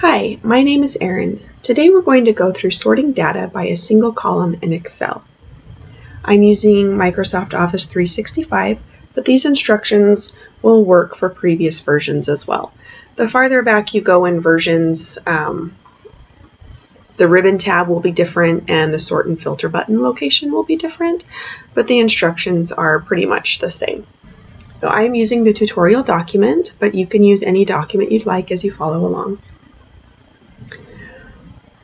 Hi, my name is Erin. Today we're going to go through sorting data by a single column in Excel. I'm using Microsoft Office 365, but these instructions will work for previous versions as well. The farther back you go in versions, the ribbon tab will be different and the sort and filter button location will be different, but the instructions are pretty much the same. So I'm using the tutorial document, but you can use any document you'd like as you follow along.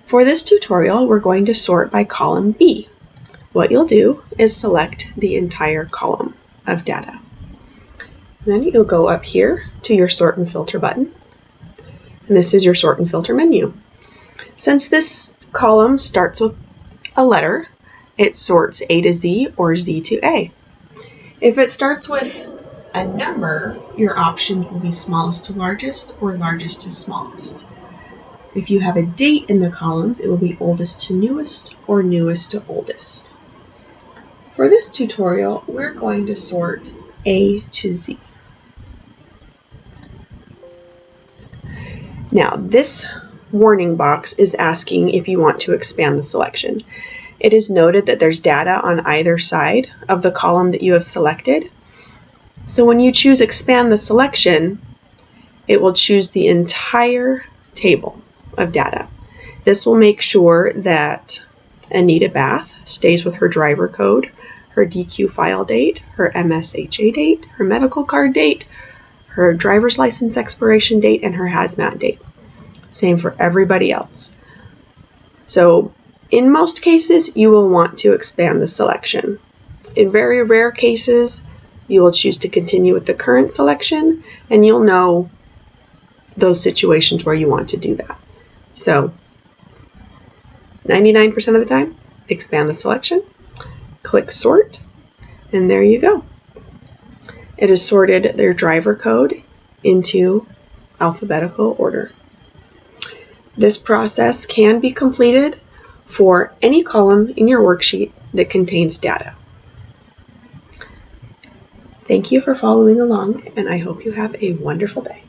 For this tutorial, we're going to sort by column B. What you'll do is select the entire column of data. Then you'll go up here to your sort and filter button, and this is your sort and filter menu. Since this column starts with a letter, it sorts A to Z or Z to A. If it starts with a number, your options will be smallest to largest or largest to smallest. If you have a date in the columns, it will be oldest to newest or newest to oldest. For this tutorial, we're going to sort A to Z. Now, this warning box is asking if you want to expand the selection. It is noted that there's data on either side of the column that you have selected. So when you choose expand the selection, it will choose the entire table of data. This will make sure that Anita Bath stays with her driver code, her DQ file date, her MSHA date, her medical card date, her driver's license expiration date, and her hazmat date. Same for everybody else. So in most cases, you will want to expand the selection. In very rare cases, you will choose to continue with the current selection, and you'll know those situations where you want to do that. So 99% of the time, expand the selection, click sort, and there you go. It has sorted their driver code into alphabetical order. This process can be completed for any column in your worksheet that contains data. Thank you for following along, and I hope you have a wonderful day.